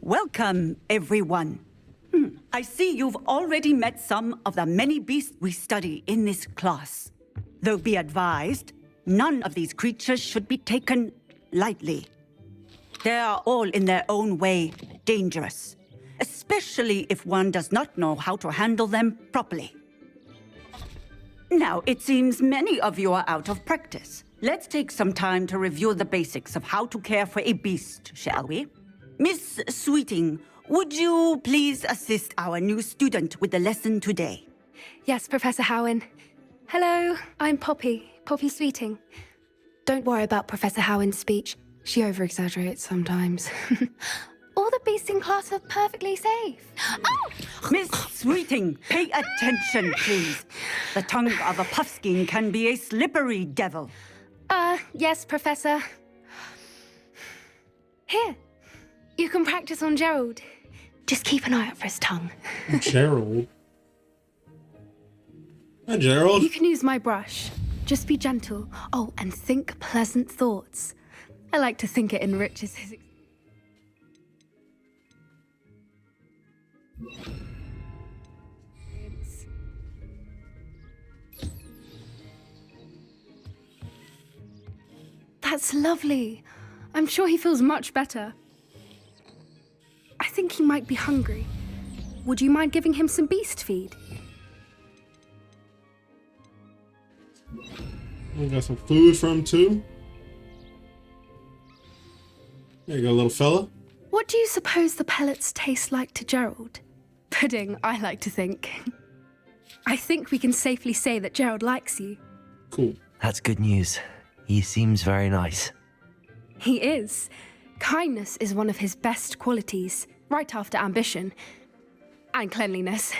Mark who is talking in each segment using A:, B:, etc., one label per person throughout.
A: Welcome, everyone. I see you've already met some of the many beasts we study in this class. Though be advised, none of these creatures should be taken lightly. They are all in their own way dangerous, especially if one does not know how to handle them properly. Now, it seems many of you are out of practice. Let's take some time to review the basics of how to care for a beast, shall we? Miss Sweeting, would you please assist our new student with the lesson today?
B: Yes, Professor Howen. Hello, I'm Poppy Sweeting. Don't worry about Professor Howen's speech. She over-exaggerates sometimes. All the beasts in class are perfectly safe. Oh!
A: Miss Sweeting, pay attention, please. The tongue of a puffskein can be a slippery devil.
B: Yes, Professor. Here, you can practice on Gerald. Just keep an eye out for his tongue.
C: Gerald? Hi, Gerald.
B: You can use my brush. Just be gentle. Oh, and think pleasant thoughts. I like to think it enriches his experience. That's lovely. I'm sure he feels much better. I think he might be hungry. Would you mind giving him some beast feed?
C: We got some food for him too. There you go, little fella.
B: What do you suppose the pellets taste like to Gerald? Pudding, I like to think. I think we can safely say that Gerald likes you.
C: Cool.
D: That's good news. He seems very nice.
B: He is. Kindness is one of his best qualities, right after ambition. And cleanliness.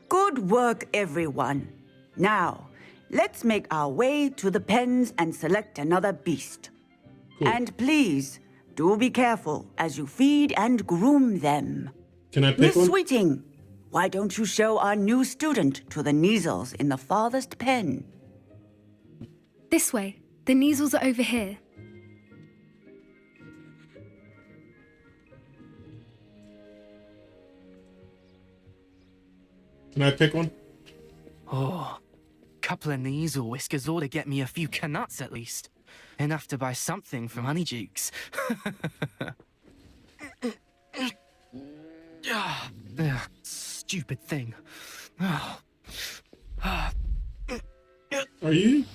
A: Good work, everyone. Now, let's make our way to the pens and select another beast.
C: Cool.
A: And please, do be careful as you feed and groom them.
C: Can I pick
A: Miss
C: one?
A: Sweeting, why don't you show our new student to the Neasels in the farthest pen?
B: This way. The Neasels are over here.
C: Can I pick one?
E: Oh, couple of Neasel whiskers ought to get me a few canuts at least. Enough to buy something from Honeydukes. Stupid thing.
C: Are you?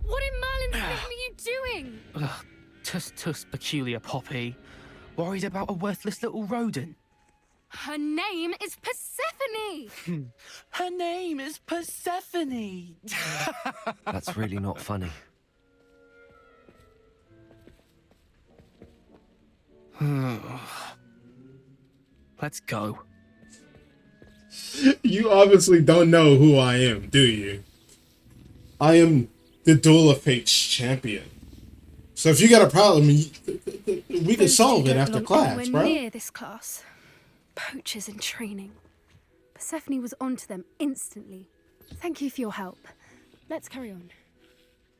B: What in Merlin's name are you doing?
E: Tuss peculiar Poppy. Worried about a worthless little rodent.
B: Her name is Persephone!
E: Her name is Persephone.
D: That's really not funny.
E: Let's go.
C: You obviously don't know who I am, do you? I am the Duel of Fates champion. So if you got a problem, we can solve it after class, bro.
B: Near this class. Poachers in training. Persephone was onto them instantly. Thank you for your help. Let's carry on.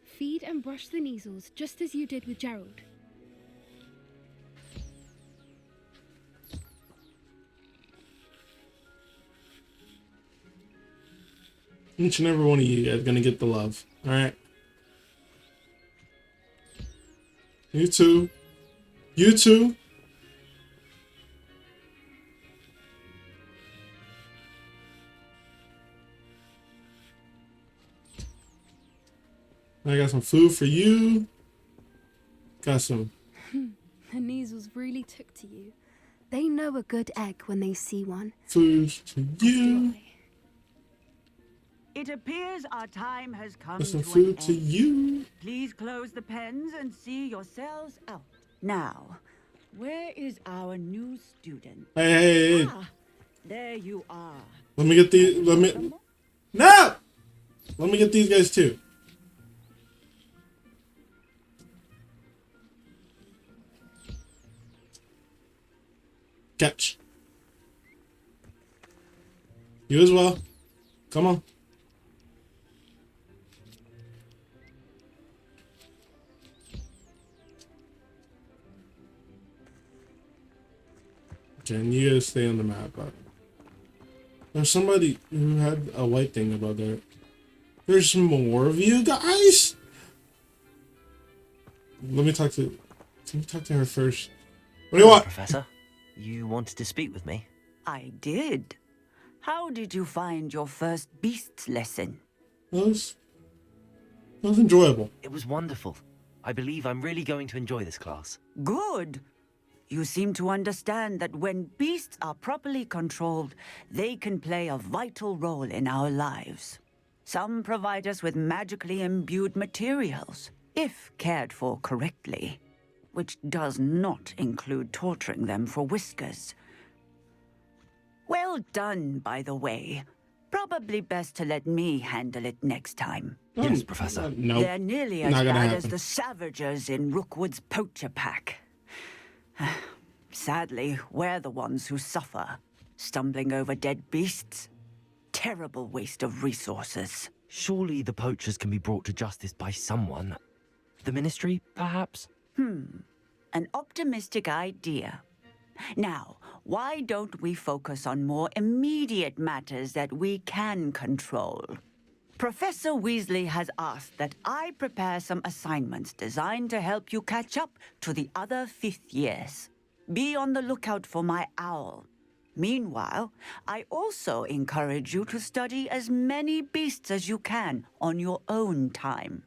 B: Feed and brush the Neasels just as you did with Gerald.
C: Each and every one of you guys gonna get the love. Alright. You too. You too. I got some food for you. Got some.
B: The Neasels really took to you. They know a good egg when they see one.
C: Food to you.
A: It appears our time has come
C: Got some
A: to
C: food
A: an
C: to
A: end.
C: you.
A: Please close the pens and see yourselves out. Now, where is our new student?
C: Hey.
A: Ah, there you are.
C: Let me get these. No! Let me get these guys too. Catch. You as well. Come on. Jen. You gotta stay on the map. There's somebody who had a white thing above there. There's more of you guys. Let me talk to her first. What do you want?
D: Professor, you wanted to speak with me?
A: I did. How did you find your first beasts lesson?
C: That was enjoyable.
D: It was wonderful. I believe I'm really going to enjoy this class.
A: Good. You seem to understand that when beasts are properly controlled, they can play a vital role in our lives. Some provide us with magically imbued materials, if cared for correctly, which does not include torturing them for whiskers. Well done, by the way. Probably best to let me handle it next time.
D: Yes, Professor.
C: Nope.
A: They're nearly as
C: Not gonna
A: bad as
C: happen.
A: the Savagers in Rookwood's poacher pack. Sadly, we're the ones who suffer, stumbling over dead beasts. Terrible waste of resources.
D: Surely the poachers can be brought to justice by someone. The Ministry, perhaps?
A: An optimistic idea. Now, why don't we focus on more immediate matters that we can control? Professor Weasley has asked that I prepare some assignments designed to help you catch up to the other fifth years. Be on the lookout for my owl. Meanwhile, I also encourage you to study as many beasts as you can on your own time.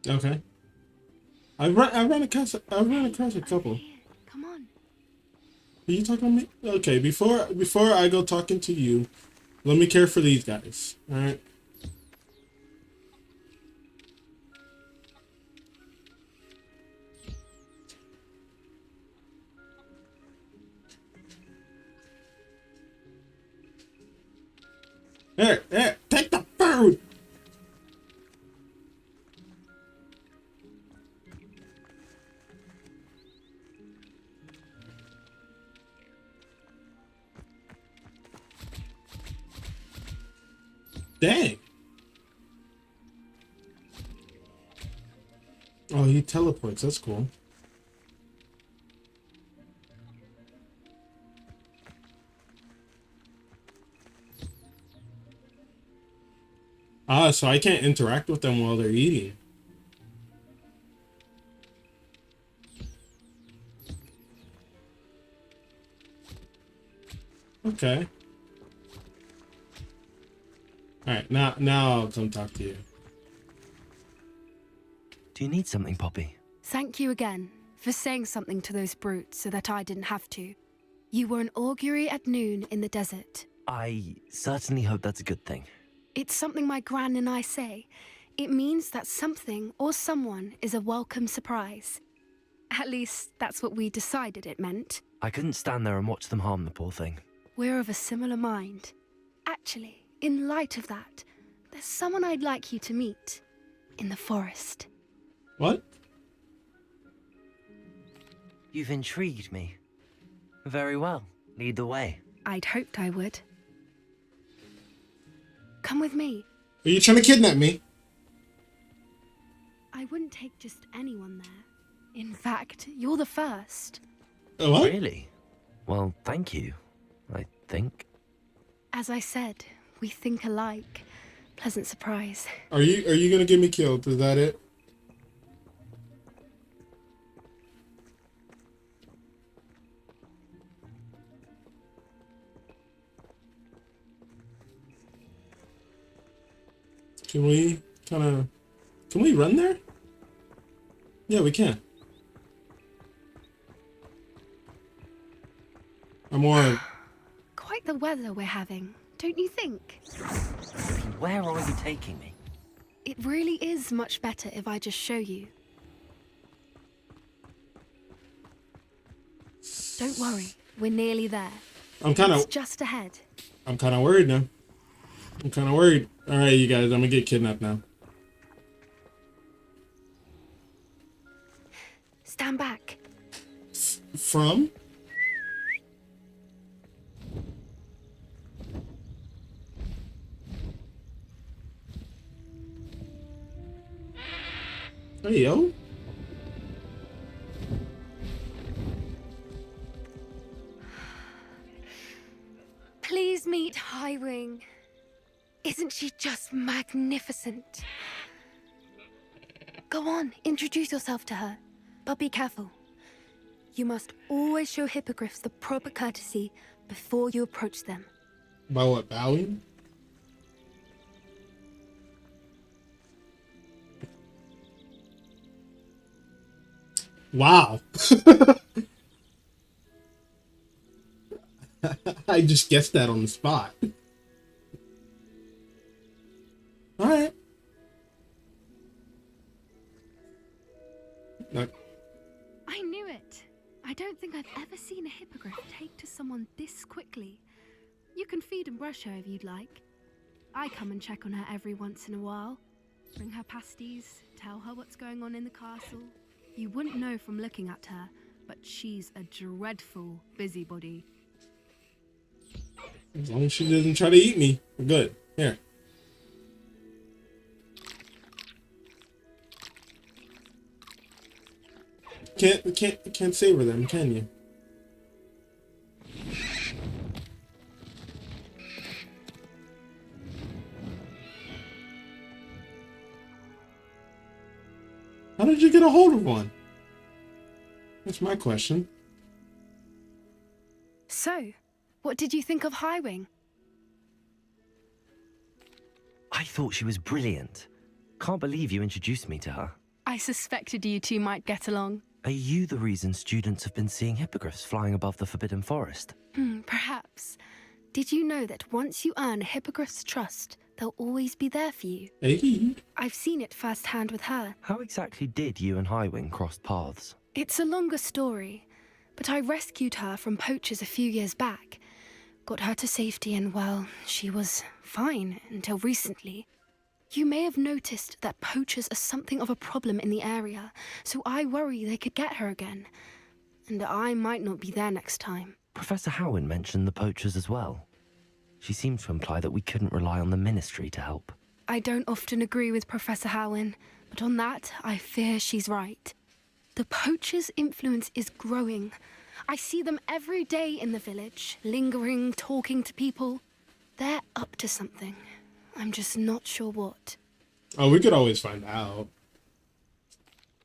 C: Okay. I ran across a couple.
B: Come on.
C: Are you talking to me? Okay, before I go talking to you, let me care for these guys. Alright. Here, take the food! Dang. Oh, he teleports. That's cool. Ah, so I can't interact with them while they're eating. Okay. Alright, now I'll come talk to you.
D: Do you need something, Poppy?
B: Thank you again for saying something to those brutes so that I didn't have to. You were an augury at noon in the desert.
D: I certainly hope that's a good thing.
B: It's something my gran and I say. It means that something or someone is a welcome surprise. At least, that's what we decided it meant.
D: I couldn't stand there and watch them harm the poor thing.
B: We're of a similar mind. Actually, in light of that, there's someone I'd like you to meet. In the forest.
C: What?
D: You've intrigued me. Very well. Lead the way.
B: I'd hoped I would. Come with me.
C: Are you trying to kidnap me?
B: I wouldn't take just anyone there. In fact, you're the first.
C: What?
D: Really? Well, thank you, I think.
B: As I said, we think alike. Pleasant surprise.
C: Are you gonna get me killed? Is that it? Can we run there? Yeah, we can. I'm more.
B: Quite the weather we're having, don't you think?
D: Where are you taking me?
B: It really is much better if I just show you. Don't worry, we're nearly there.
C: I'm kind
B: It's
C: of.
B: just ahead.
C: I'm kind of worried now. I'm kind of worried. All right, you guys, I'm gonna get kidnapped now.
B: Stand back.
C: From? Hey, yo.
B: Highwing. Isn't she just magnificent? Go on, introduce yourself to her. But be careful. You must always show hippogriffs the proper courtesy before you approach them.
C: By what, bowing? Wow. I just guessed that on the spot. Alright.
B: I knew it. I don't think I've ever seen a hippogriff take to someone this quickly. You can feed and brush her if you'd like. I come and check on her every once in a while. Bring her pasties, tell her what's going on in the castle. You wouldn't know from looking at her, but she's a dreadful busybody.
C: As long as she doesn't try to eat me, we're good. Here. Can't savor them, can you? How did you get a hold of one? That's my question.
B: So, what did you think of Highwing?
D: I thought she was brilliant. Can't believe you introduced me to her.
B: I suspected you two might get along.
D: Are you the reason students have been seeing hippogriffs flying above the Forbidden Forest?
B: Perhaps. Did you know that once you earn a hippogriff's trust, they'll always be there for you?
C: Hey.
B: I've seen it firsthand with her.
D: How exactly did you and Highwing cross paths?
B: It's a longer story, but I rescued her from poachers a few years back. Got her to safety and, well, she was fine until recently. You may have noticed that poachers are something of a problem in the area, so I worry they could get her again. And I might not be there next time.
D: Professor Howin mentioned the poachers as well. She seemed to imply that we couldn't rely on the Ministry to help.
B: I don't often agree with Professor Howin, but on that, I fear she's right. The poachers' influence is growing. I see them every day in the village, lingering, talking to people. They're up to something. I'm just not sure what.
C: Oh, we could always find out.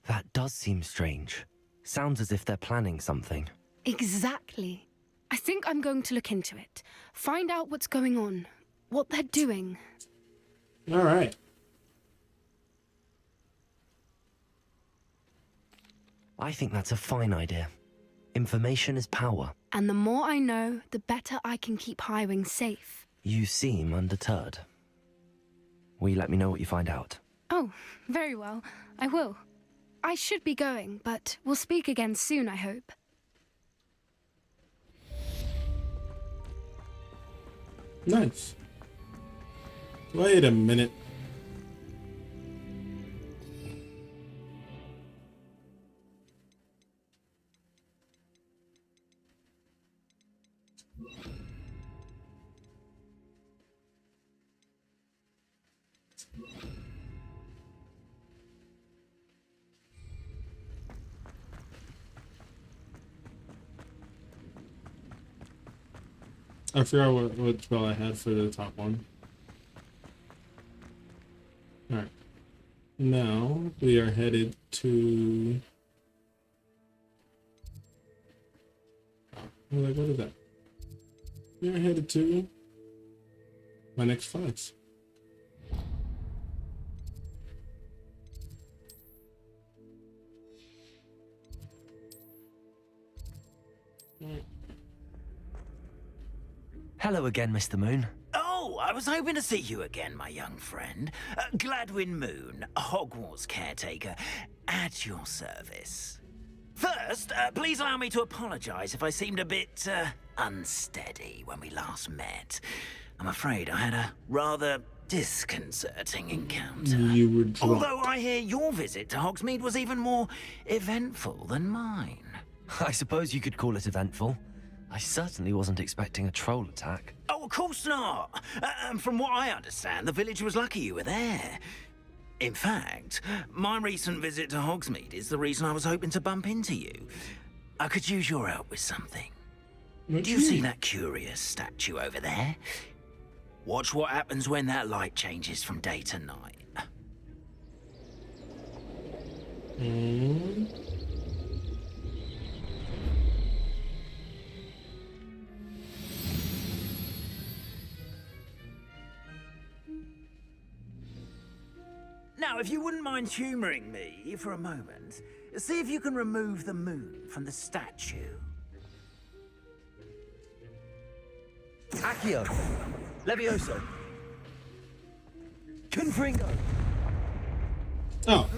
D: That does seem strange. Sounds as if they're planning something.
B: Exactly. I think I'm going to look into it. Find out what's going on. What they're doing.
C: All right.
D: I think that's a fine idea. Information is power.
B: And the more I know, the better I can keep Highwing safe.
D: You seem undeterred. Will you let me know what you find out?
B: Oh, very well. I will. I should be going, but we'll speak again soon, I hope.
C: Nice. Wait a minute. I forgot what spell I had for the top one. Alright. Now we are headed to... Oh, what is that? We are headed to my next class. Alright.
D: Hello again, Mr. Moon.
F: Oh, I was hoping to see you again, my young friend. Gladwin Moon, Hogwarts caretaker, at your service. First, please allow me to apologize if I seemed a bit, unsteady when we last met. I'm afraid I had a rather disconcerting encounter.
C: You were drunk.
F: Although I hear your visit to Hogsmeade was even more eventful than mine.
D: I suppose you could call it eventful. I certainly wasn't expecting a troll attack.
F: Oh, of course not. From what I understand, the village was lucky you were there. In fact, my recent visit to Hogsmeade is the reason I was hoping to bump into you. I could use your help with something.
C: What
F: Do you see that curious statue over there? Watch what happens when that light changes from day to night. Now, if you wouldn't mind humoring me for a moment, see if you can remove the moon from the statue.
G: Accio. Levioso. Confringo.
C: Oh,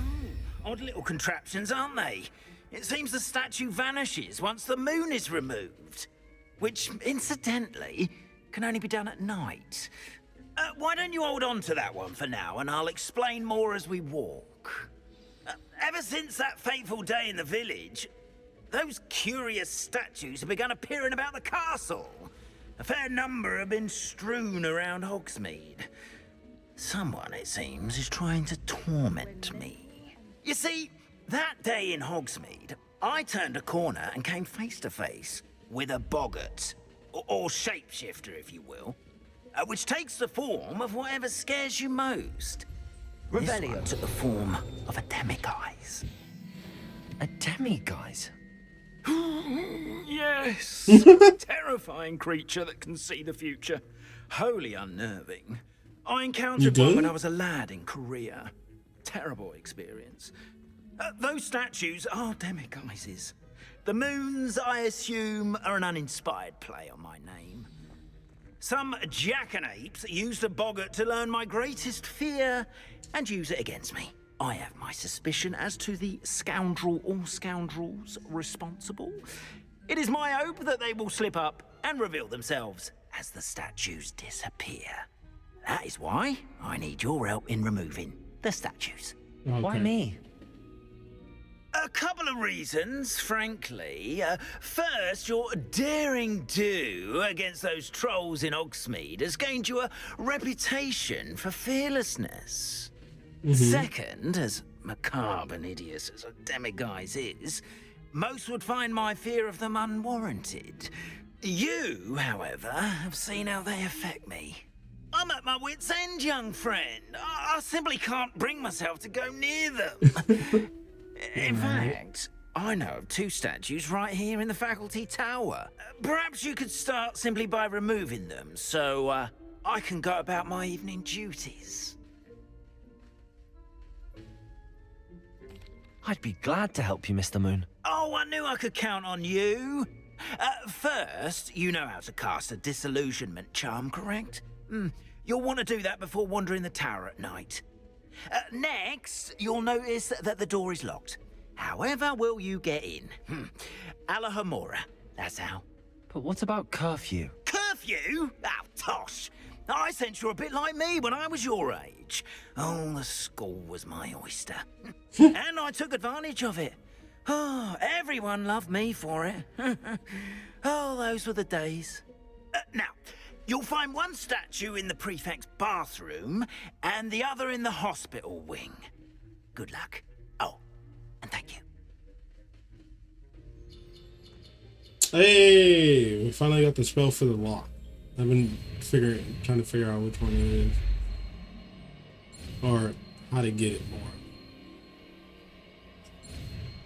F: Odd little contraptions, aren't they? It seems the statue vanishes once the moon is removed. Which, incidentally, can only be done at night. Why don't you hold on to that one for now, and I'll explain more as we walk. Ever since that fateful day in the village, those curious statues have begun appearing about the castle. A fair number have been strewn around Hogsmeade. Someone, it seems, is trying to torment me. You see, that day in Hogsmeade, I turned a corner and came face to face with a boggart, or shapeshifter, if you will, which takes the form of whatever scares you most. This one took the form of a demiguise.
D: A demiguise?
F: Yes! Terrifying creature that can see the future. Wholly unnerving. I encountered one when I was a lad in Korea. Terrible experience. Those statues are demiguises. The moons, I assume, are an uninspired play on my name. Some jackanapes used a boggart to learn my greatest fear and use it against me. I have my suspicion as to the scoundrel or scoundrels responsible. It is my hope that they will slip up and reveal themselves as the statues disappear. That is why I need your help in removing the statues.
C: okay.
D: Why me?
F: A couple of reasons, frankly. First, your daring do against those trolls in Hogsmeade has gained you a reputation for fearlessness. Second, as macabre and hideous as a demiguise is, most would find my fear of them unwarranted. You, however, have seen how they affect me. I'm at my wit's end, young friend. I simply can't bring myself to go near them. In fact, I know of two statues right here in the faculty tower. Perhaps you could start simply by removing them, so I can go about my evening duties.
D: I'd be glad to help you, Mr. Moon.
F: Oh, I knew I could count on you. First, you know how to cast a disillusionment charm, correct? You'll want to do that before wandering the tower at night. Next, you'll notice that the door is locked. However will you get in? Alahomora, that's how.
D: But what about curfew?
F: Curfew? Oh, tosh. I sense you're a bit like me when I was your age. Oh, the school was my oyster. And I took advantage of it. Oh, everyone loved me for it. Oh, those were the days. Now, you'll find one statue in the prefect's bathroom and the other in the hospital wing. Good luck. Oh, and thank you.
C: Hey, we finally got the spell for the lock. I've been trying to figure out which one it is, or how to get it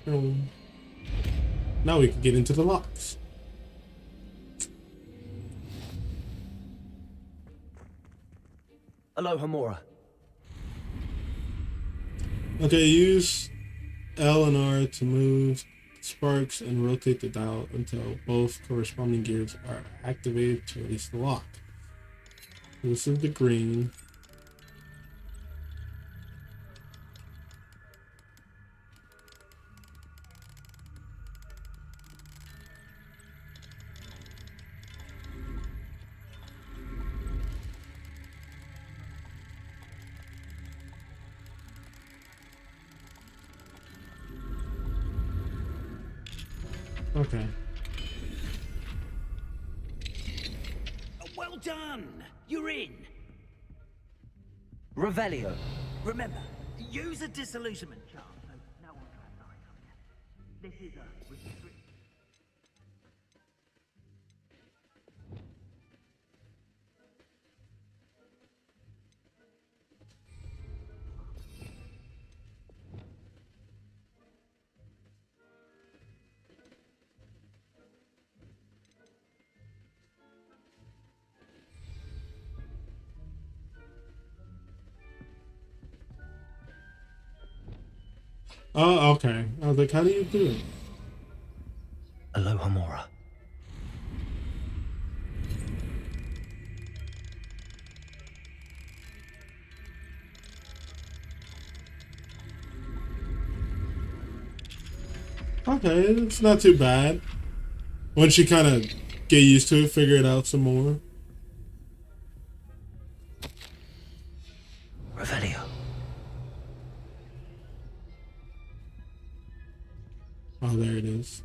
C: more. Now we can get into the locks.
G: Alohomora.
C: Okay, use L and R to move sparks and rotate the dial until both corresponding gears are activated to release the lock. This is the green. Okay.
F: Well done. You're in.
G: Revelio.
F: Remember, use a disillusionment charm. So no one can die from you. This is a restrict.
C: Oh, okay. I was like, how do you do it?
D: Aloha Mora.
C: Okay, it's not too bad. Once you kind of get used to it, figure it out some more.
D: Revelio.
C: Oh, there it is.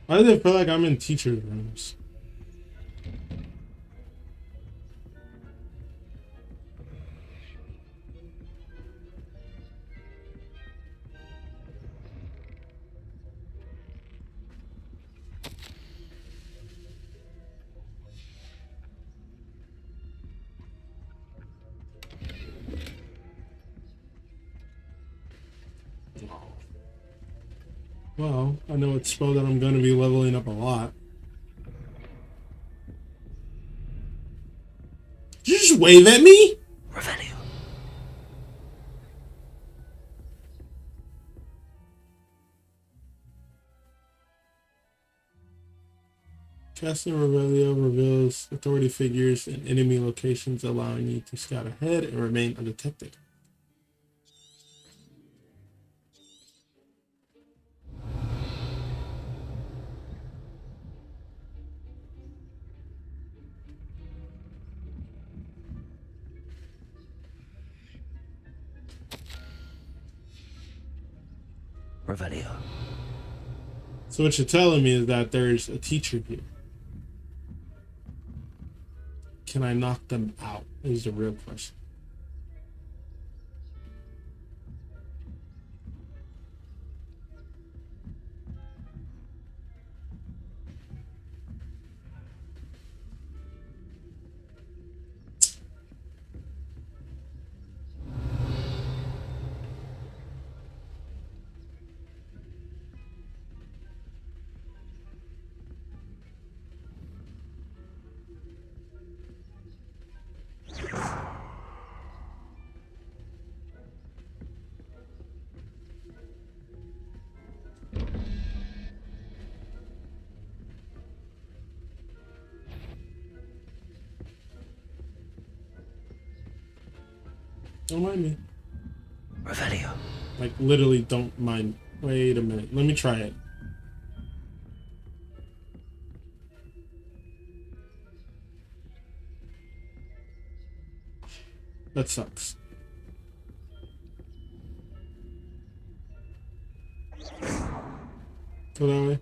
C: Why do I feel like I'm in teacher rooms? Well, I know it's spelled that I'm going to be leveling up a lot. Did you just wave at me?
D: Revelio.
C: Casting Revelio reveals authority figures and enemy locations, allowing you to scout ahead and remain undetected.
D: Revelio.
C: So what you're telling me is that there's a teacher here. Can I knock them out? Is the real question. Don't mind me.
D: Revelio.
C: Like, literally don't mind. Wait a minute. Let me try it. That sucks. Go that way.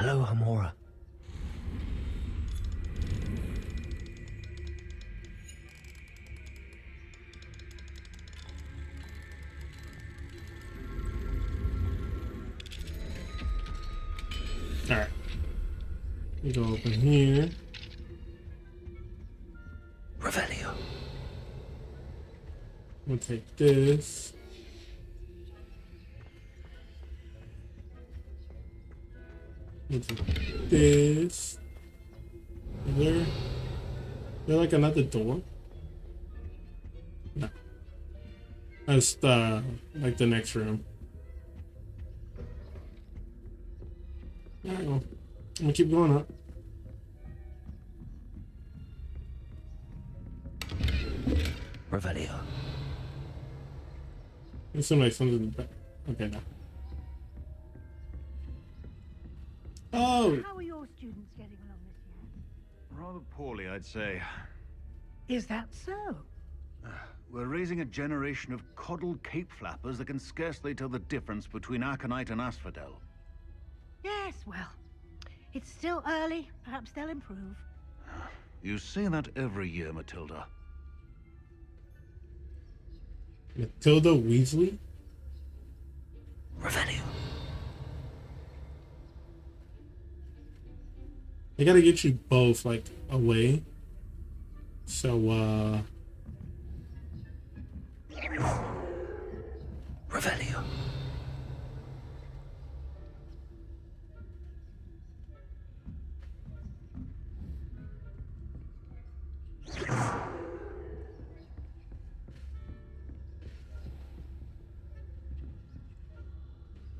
D: Aloha Mora.
C: Alright. We go open here.
D: Revelio.
C: We'll take this. We'll take this. Is there like another door? No. That's like the next room. Alright, well, I'm gonna keep going up.
D: Revelio.
C: It seems like something. Okay, now. Oh!
H: How are your students getting along this year?
G: Rather poorly, I'd say.
H: Is that so?
G: We're raising a generation of coddled cape flappers that can scarcely tell the difference between aconite and asphodel.
H: Yes, well, it's still early. Perhaps they'll improve.
G: You say that every year, Matilda.
C: Matilda Weasley?
D: Revelio.
C: I gotta get you both, like, away. So,
D: Revelio.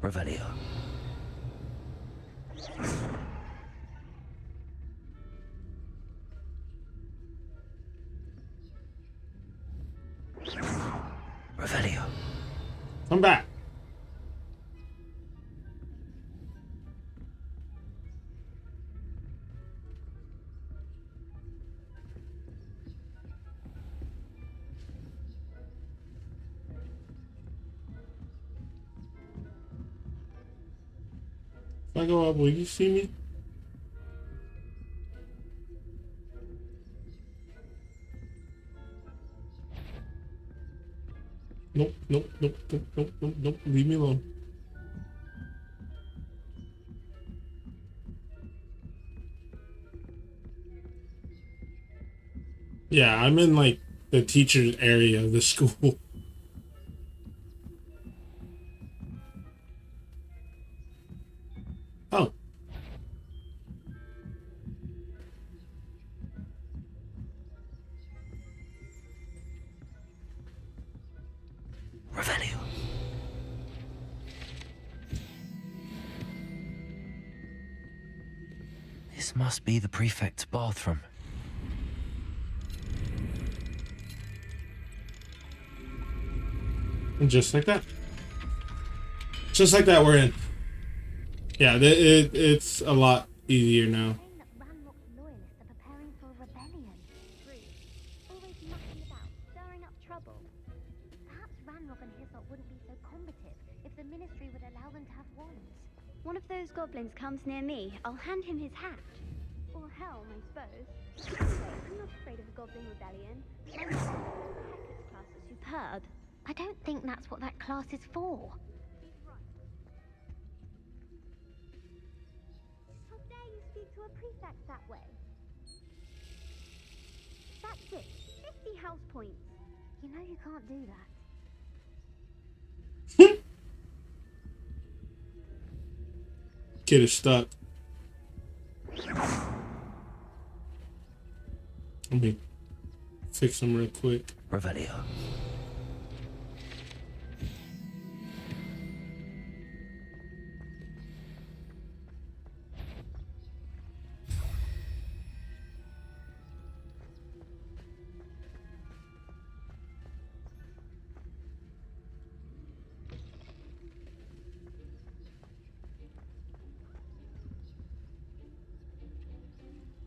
D: Revelio. Revelio.
C: Come back. If I go up, will you see me? Nope, nope, nope, nope, nope, nope, nope. Leave me alone. Yeah, I'm in like the teacher's area of the school. Oh.
D: Revelio. This must be the prefect's bathroom.
C: And just like that. Just like that, we're in. Yeah, it's a lot easier now.
I: Ranrock's loyalists are preparing for a rebellion. Rude. Always mucking about, stirring up trouble. Perhaps Ranrock and Hyssop wouldn't be so combative if the Ministry would allow them to have wands. One of those goblins comes near me, I'll hand him his hat. Or helm, I suppose. Anyway, I'm not afraid of a goblin rebellion. Hector's class is superb. I don't think that's what that class is for. How dare you speak to a prefect that way? That's it. 50 house points. You know you can't do that.
C: Kid is stuck. Let me fix him real quick.
D: Revelio.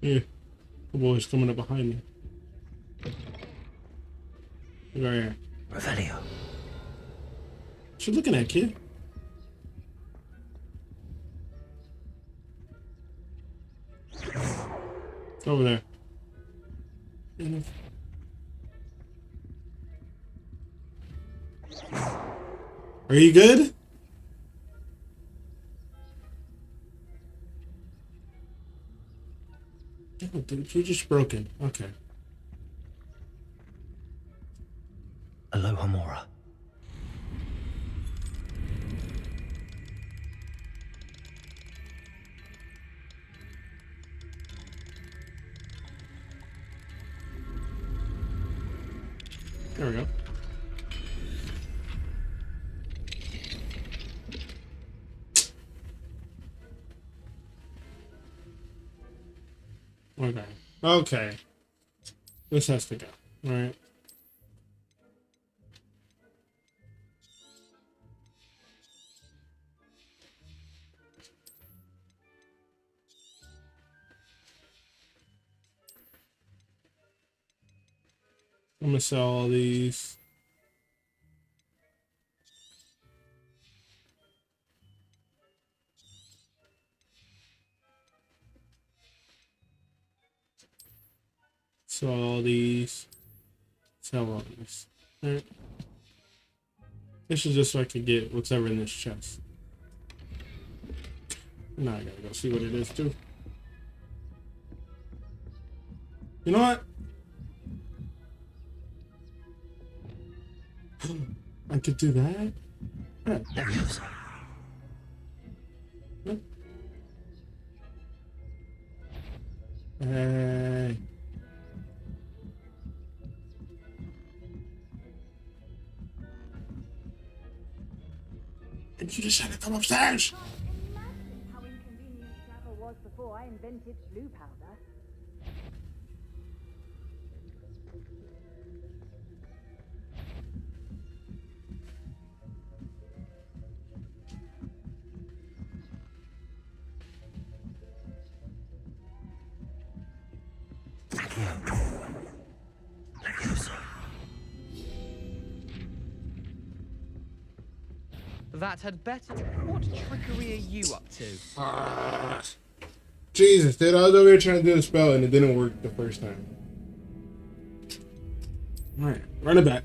C: Yeah. The boy's coming up behind me. Look right here.
D: Revelio.
C: What you looking at, kid? It's over there. Are you good? Oh, dude, you're just broken. Okay.
D: Aloha Mora.
C: There we go. Okay. Okay. This has to go. All right. I'm gonna sell all these. Sell all these. Sell all these. All right. This is just so I can get whatever in this chest. Now I gotta go see what it is too. You know what? I could do that.
D: Leviosa.
C: Hey. Did you just try to come upstairs?
H: Imagine how inconvenient travel was before I invented blue powder.
J: That had better. What trickery are you up to?
C: Jesus, dude, I was over here trying to do the spell and it didn't work the first time. Alright, run it back.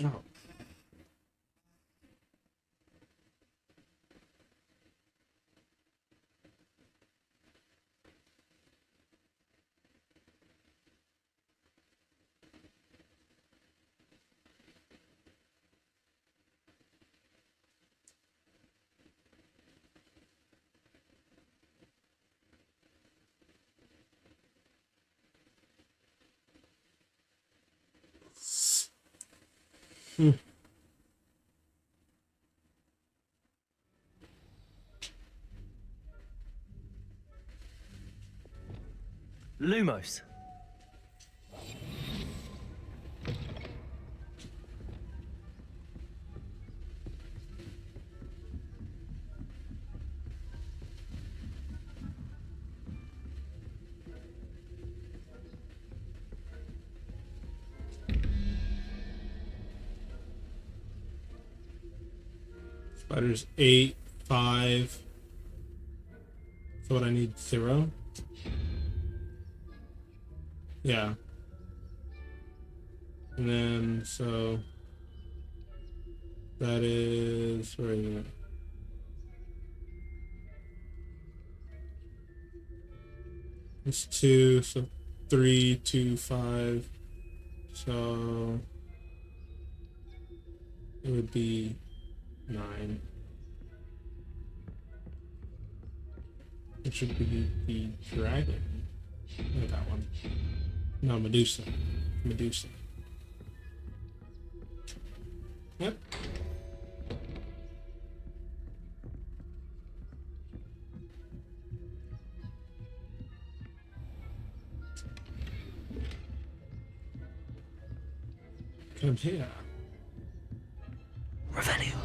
C: Oh.
D: Lumos.
C: Spiders 8, 5. So what I need 0. Yeah. And then so that is where is it? It's 2, so 3, 2, 5. So it would be 9. It should be the dragon. No, that one. No, Medusa. Medusa. Yep. Come here.
D: Revelio.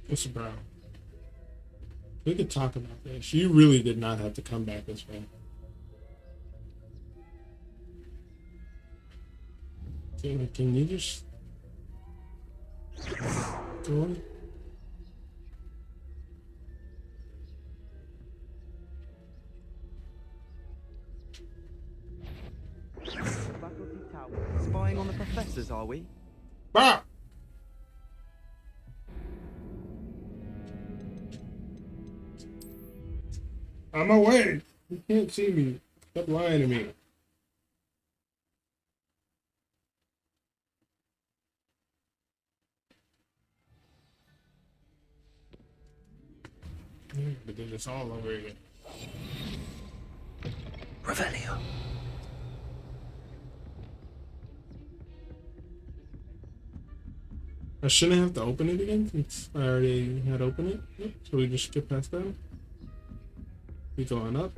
C: What's bro? We could talk about this. You really did not have to come back this way. Can you just go on?
J: Faculty Tower. Spying on the professors, are we?
C: Bah! On my way. You can't see me. Stop lying to me. But then it's all over again.
D: Revelio.
C: I shouldn't have to open it again since I already had opened it. Yep. So we just skip past that. We going up.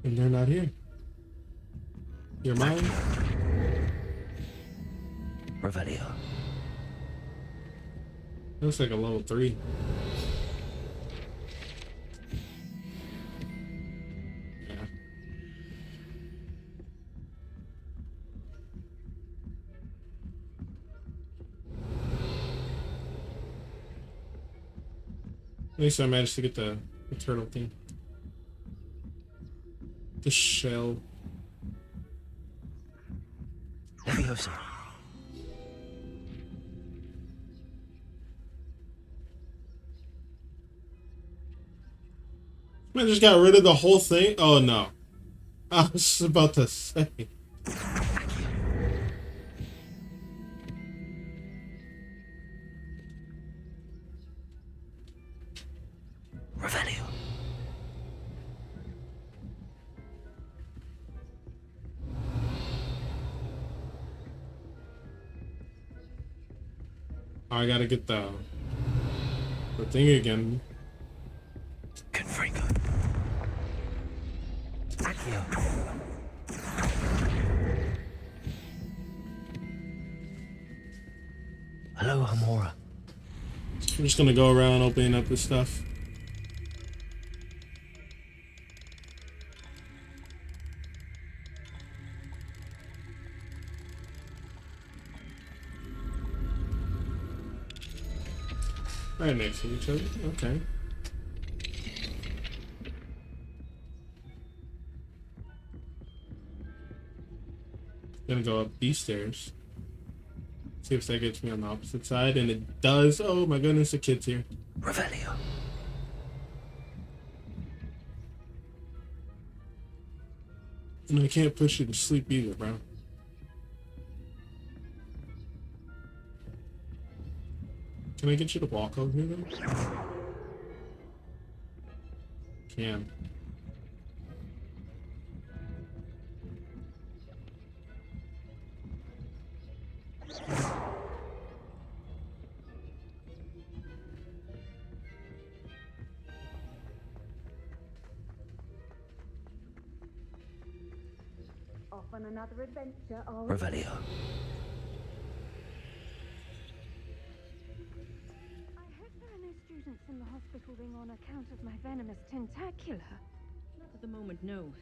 C: And they're not here. You're mine.
D: Revelio.
C: Looks like a level 3. At least I managed to get the turtle thing. The shell.
F: Leviosa.
C: Man, just got rid of the whole thing? Oh no. I was about to say.
F: Revelio.
C: I gotta get the thing again.
F: Confringo. Accio. Hello, Hamora.
C: I'm just gonna go around opening up this stuff. Right next to each other. Okay. Gonna go up these stairs. See if that gets me on the opposite side, and it does. Oh my goodness, the kid's here.
F: Revelio.
C: And I can't push you to sleep either, bro. Can I get you to walk over here, though? Can.
H: Off on another adventure, are we?
F: Revelio.
H: I hope there are no students in the hospital wing on account of my venomous tentacular.
K: Not at the moment, no.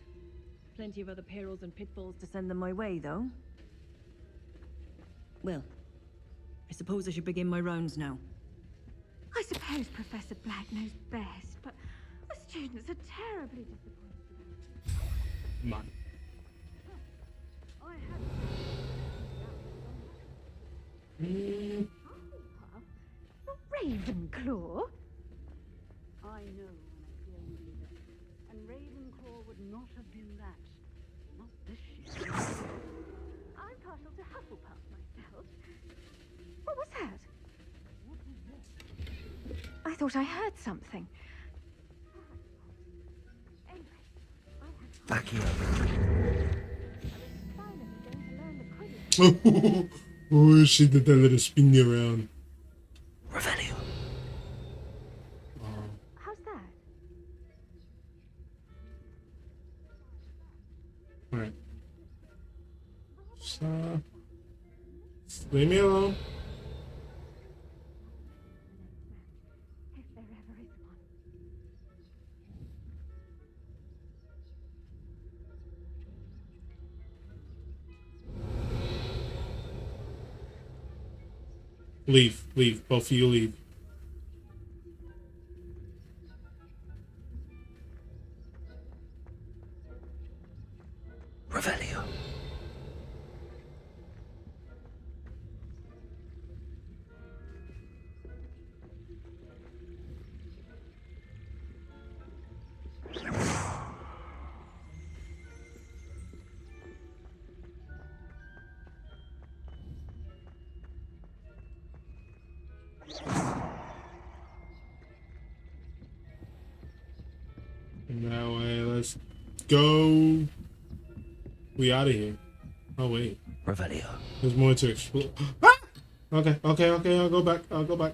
K: Plenty of other perils and pitfalls to send them my way, though. Well, I suppose I should begin my rounds now.
H: I suppose Professor Black knows best, but the students are terribly disappointed.
C: Man.
H: I have... Ravenclaw? I know when I hear music, and Ravenclaw would not have been that. Not this year. I'm partial to Hufflepuff myself. What was that? I thought I heard something. Anyway, I have...
F: Accio.
C: Oh, she did that little spin around.
F: Revelio.
H: How's that?
C: Alright. So, leave me alone.
H: If there ever is one.
C: Leave, leave, both of you leave.
F: Revelio.
C: That way, let's go. We out of here. Oh wait,
F: Revelio.
C: there's more to explore. Ah! Okay, okay, okay. I'll go back. I'll go back.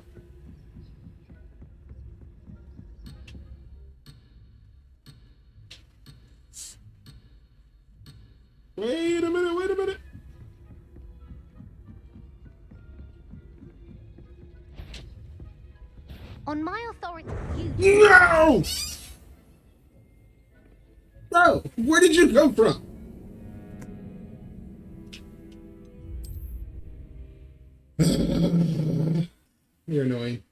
C: Wait a minute. Wait a minute.
I: On my authority, you...
C: No! Bro, where did you come from? You're annoying.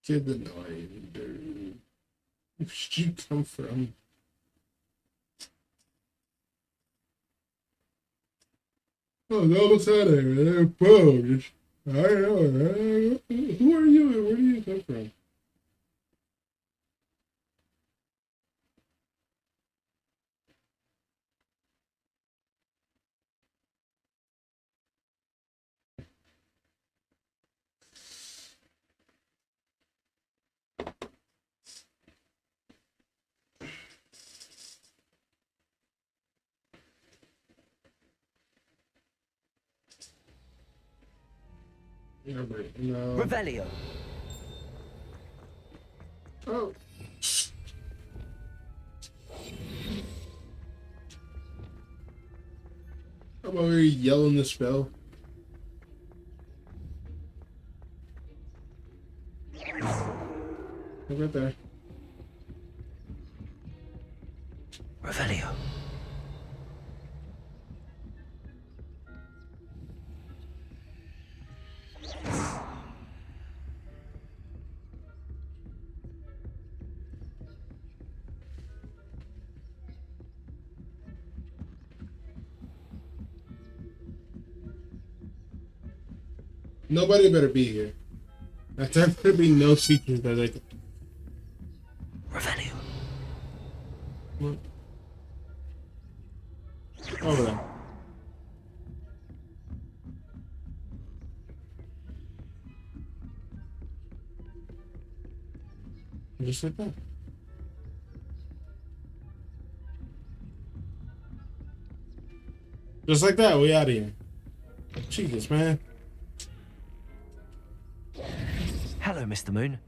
C: kid's annoying, dude. Where did you come from? Oh, no, what's that? They're bugs. I know. Who are you and where do you come from? No.
F: Revelio.
C: Oh. How about we yelling the spell? Look right there.
F: Revelio.
C: Nobody better be here. There better be no features that they can.
F: Revelio.
C: What? Over there. Just like that. Just like that, we out of here. Jesus, man.
D: Hello, Mr. Moon.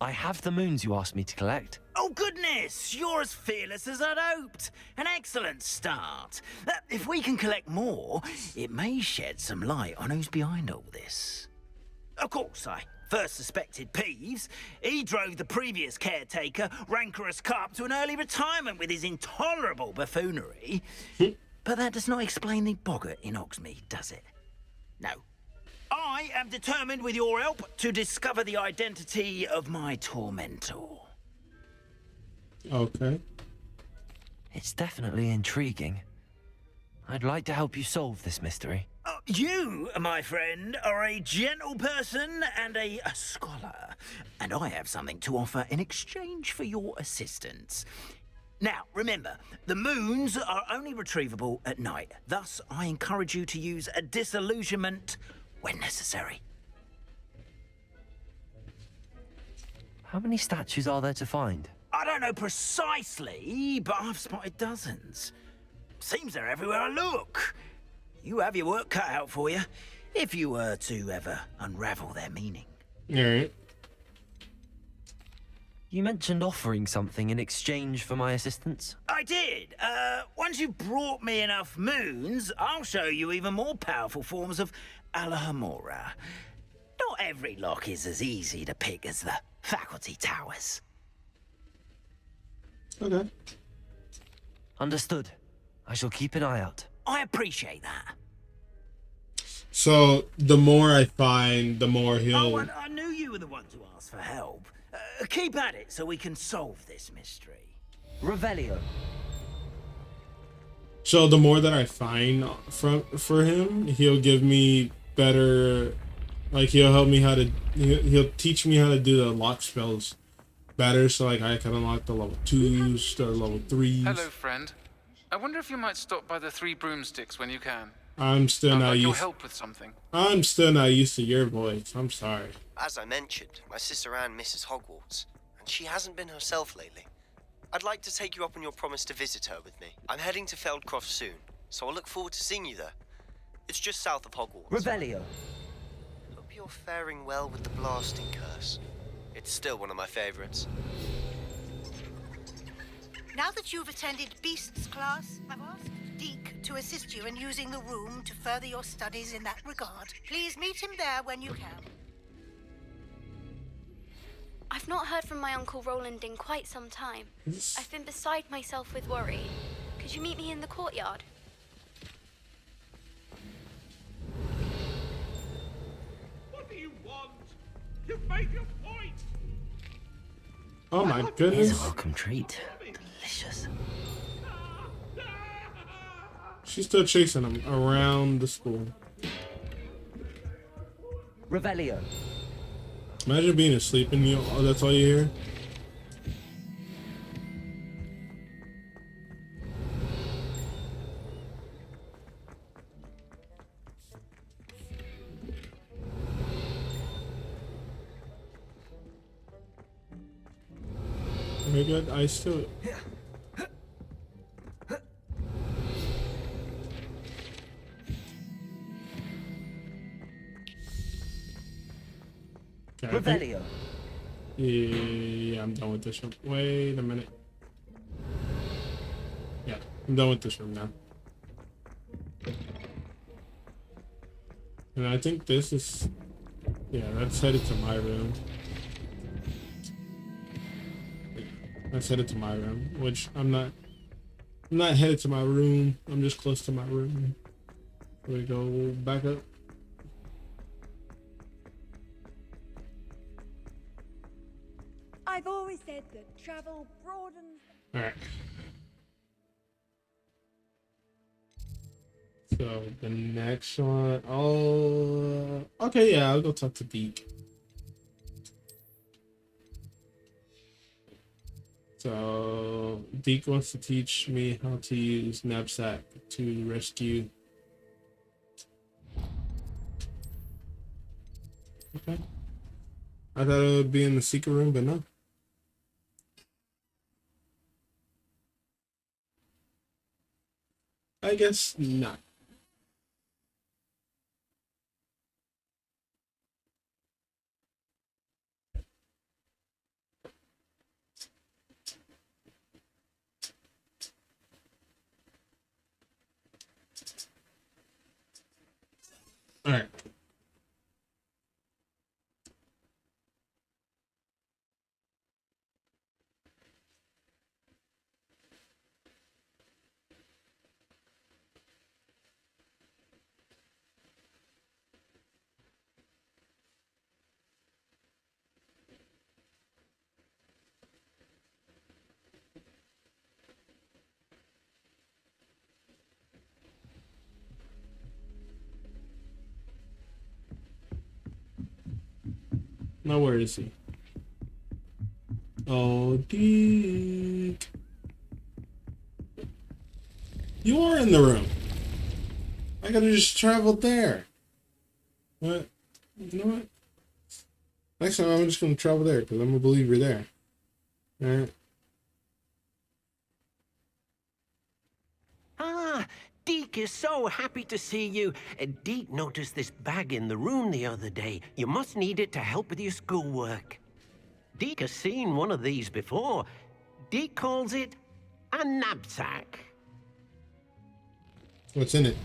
D: I have the moons you asked me to collect.
F: Oh, goodness! You're as fearless as I'd hoped. An excellent start. If we can collect more, it may shed some light on who's behind all this. Of course, I first suspected Peeves. He drove the previous caretaker, Rancorous Carp, to an early retirement with his intolerable buffoonery. But that does not explain the boggart in Hogsmeade, does it? No. I am determined, with your help, to discover the identity of my tormentor.
C: Okay.
D: It's definitely intriguing. I'd like to help you solve this mystery.
F: You, my friend, are a gentle person and a scholar, and I have something to offer in exchange for your assistance. Now, remember, the moons are only retrievable at night. Thus, I encourage you to use a disillusionment when necessary.
D: How many statues are there to find?
F: I don't know precisely, but I've spotted dozens. Seems they're everywhere I look. You have your work cut out for you, if you were to ever unravel their meaning.
C: Alright.
D: You mentioned offering something in exchange for my assistance?
F: I did. Once you've brought me enough moons, I'll show you even more powerful forms of Alohomora. Not every lock is as easy to pick as the faculty towers.
C: Okay.
D: Understood. I shall keep an eye out.
F: I appreciate that.
C: So, the more I find, the more he'll...
F: Oh, I knew you were the one to ask for help. Keep at it so we can solve this mystery. Revelio.
C: So, the more that I find for him, he'll give me better... Like, he'll help me how to... He'll teach me how to do the lock spells better, so, like, I can unlock the level 2s, the level 3s.
L: Hello, friend. I wonder if you might stop by the Three Broomsticks when you can.
C: I'm still not
L: I'd like your
C: used...
L: help with something.
C: I'm still not used to your voice. I'm sorry.
M: As I mentioned, my sister Anne misses Hogwarts, and she hasn't been herself lately. I'd like to take you up on your promise to visit her with me. I'm heading to Feldcroft soon, so I look forward to seeing you there. It's just south of Hogwarts.
F: Revelio.
M: Hope you're faring well with the blasting curse. It's still one of my favorites.
N: Now that you've attended Beasts class, I've asked Deke to assist you in using the room to further your studies in that regard. Please meet him there when you can.
B: I've not heard from my Uncle Roland in quite some time. I've been beside myself with worry. Could you meet me in the courtyard?
O: What do you want? You've made your point.
C: Oh my
D: Here's a
C: goodness.
D: welcome treat. Delicious.
C: She's still chasing him around the school.
O: Revelio.
C: Imagine being asleep and that's all you hear. Very good. I still.
O: Revelio.
C: Yeah, I'm done with this room. Wait a minute. Yeah, I'm done with this room now. And I think this is... Yeah, that's headed to my room. Yeah, that's headed to my room, which I'm not headed to my room. I'm just close to my room. Here we go back up.
H: I've always said that travel broadens.
C: All right. So the next one, okay, yeah, I'll go talk to Deke. So Deke wants to teach me how to use knapsack to rescue. Okay. I thought it would be in the secret room, but no. I guess not. All right. Now where is he? Oh, Deke. You are in the room. I could have just traveled there. What? You know what? Next time I'm just gonna travel there because I'm a believer there. Alright.
P: Ah, Deke is so happy to see you. Deke noticed this bag in the room the other day. You must need it to help with your schoolwork. Deke has seen one of these before. Deke calls it a knapsack.
C: What's in it?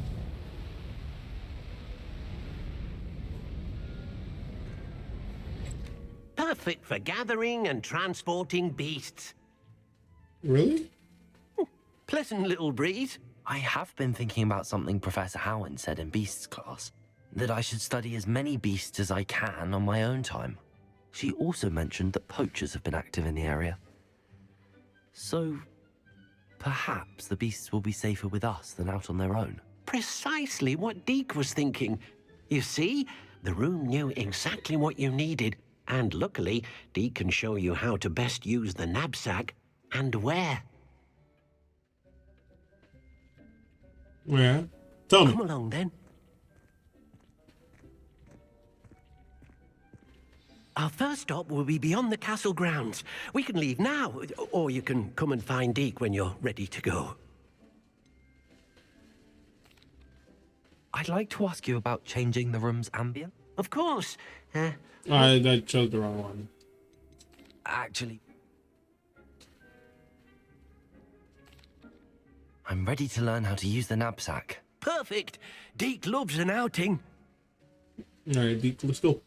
P: Perfect for gathering and transporting beasts.
C: Really?
P: Pleasant little breeze.
D: I have been thinking about something Professor Howen said in Beasts class, that I should study as many beasts as I can on my own time. She also mentioned that poachers have been active in the area. So, perhaps the beasts will be safer with us than out on their own.
P: Precisely what Deke was thinking. You see, the room knew exactly what you needed, and luckily, Deke can show you how to best use the knapsack and where.
C: Where? Tell me.
P: Come along then. Our first stop will be beyond the castle grounds. We can leave now, or you can come and find Deke when you're ready to go.
D: I'd like to ask you about changing the room's ambient.
P: Of course.
C: I chose the wrong one.
D: Actually, I'm ready to learn how to use the knapsack.
P: Perfect. Deke loves an outing.
C: All right, Deke, let's go.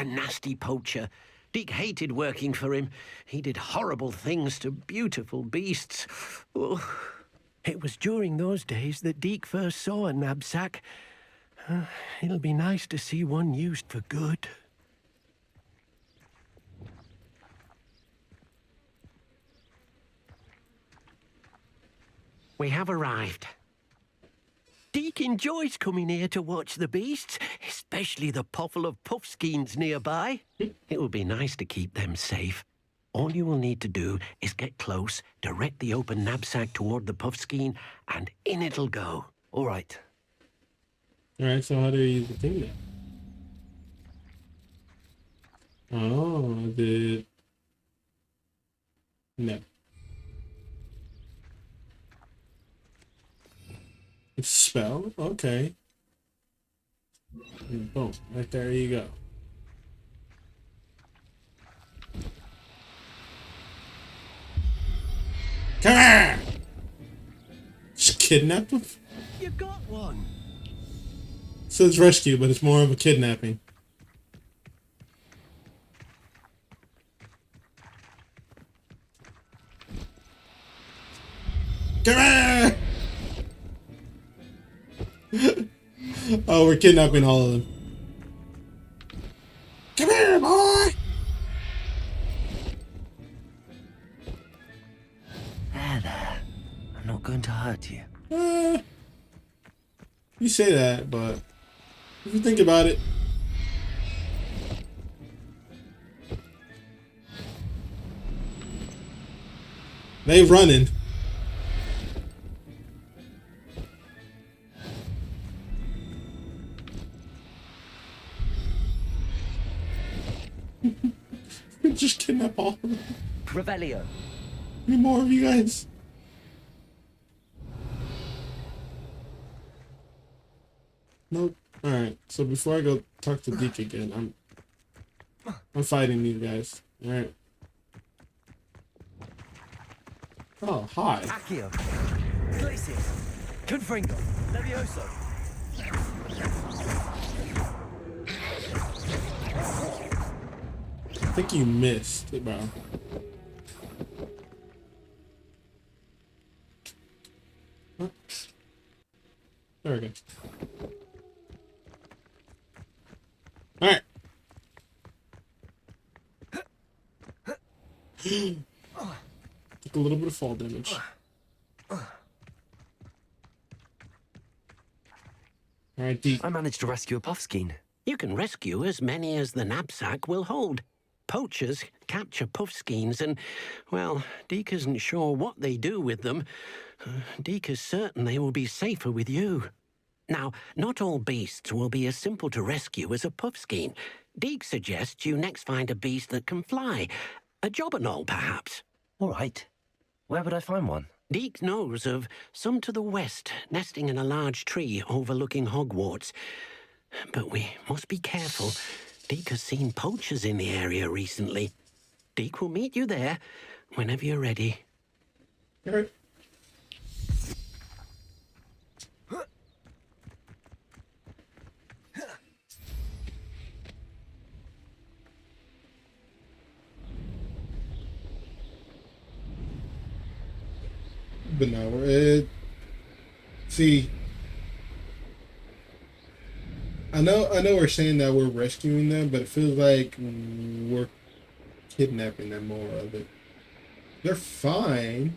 P: A nasty poacher. Deke hated working for him. He did horrible things to beautiful beasts. Oh, it was during those days that Deke first saw a knapsack. It'll be nice to see one used for good. We have arrived. Deke enjoys coming here to watch the beasts, especially the poffle of puffskeins nearby. It will be nice to keep them safe. All you will need to do is get close, direct the open knapsack toward the puffskein, and in it'll go.
D: All right.
C: All right, so how do you use the thing now? Oh, I did. No. It's spell? Okay. And boom, right there you go. Come here! Just kidnap him?
P: You got one.
C: So it's rescue, but it's more of a kidnapping. Come here! Oh, we're kidnapping all of them. Come here, boy!
D: There. I'm not going to hurt you.
C: You say that, but if you think about it, they running. Just kidnap all of them.
O: Revelio.
C: Any more of you guys? Nope. Alright, so before I go talk to Deke again, I'm fighting these guys. Alright. Oh, hi.
O: Accio. Glacius. Confringo. Levioso.
C: I think you missed it, bro. Huh? There we go. Alright. Took a little bit of fall damage. Alright, Deke.
D: I managed to rescue a puffskein.
P: You can rescue as many as the knapsack will hold. Poachers capture puffskeins and, well, Deke isn't sure what they do with them. Deke is certain they will be safer with you. Now, not all beasts will be as simple to rescue as a puffskein. Deke suggests you next find a beast that can fly. A jobberknoll, perhaps.
D: All right. Where would I find one?
P: Deke knows of some to the west, nesting in a large tree overlooking Hogwarts. But we must be careful. Deke has seen poachers in the area recently. Deke will meet you there whenever you're ready.
C: All right. But now we're see. I know we're saying that we're rescuing them, but it feels like we're kidnapping them more of it. They're fine.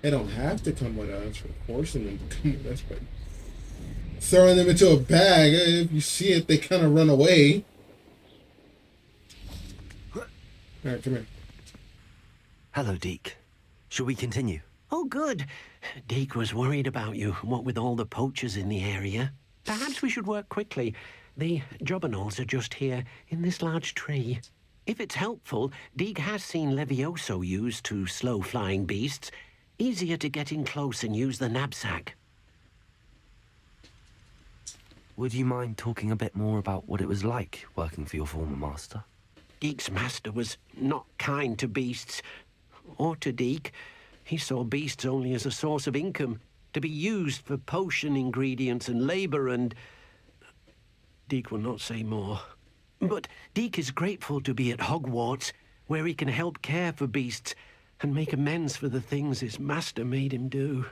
C: They don't have to come with us. We're forcing them to come with us, but throwing them into a bag, if you see it, they kind of run away. Alright, come here.
D: Hello, Deke. Should we continue?
P: Oh, good. Deke was worried about you, what with all the poachers in the area. Perhaps we should work quickly. The jobberknolls are just here, in this large tree. If it's helpful, Deke has seen Levioso used to slow flying beasts. Easier to get in close and use the knapsack.
D: Would you mind talking a bit more about what it was like working for your former master?
P: Deke's master was not kind to beasts, or to Deke. He saw beasts only as a source of income, to be used for potion ingredients and labor, and Deke will not say more. But Deke is grateful to be at Hogwarts, where he can help care for beasts and make amends for the things his master made him do.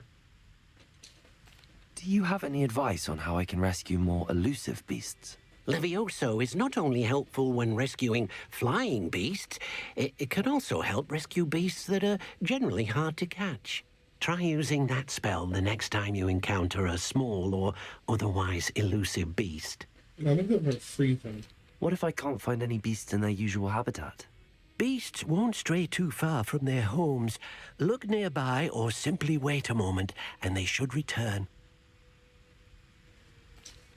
D: Do you have any advice on how I can rescue more elusive beasts?
P: Levioso is not only helpful when rescuing flying beasts, it can also help rescue beasts that are generally hard to catch. Try using that spell the next time you encounter a small or otherwise elusive beast.
C: I think of a free thing.
D: What if I can't find any beasts in their usual habitat?
P: Beasts won't stray too far from their homes. Look nearby or simply wait a moment and they should return.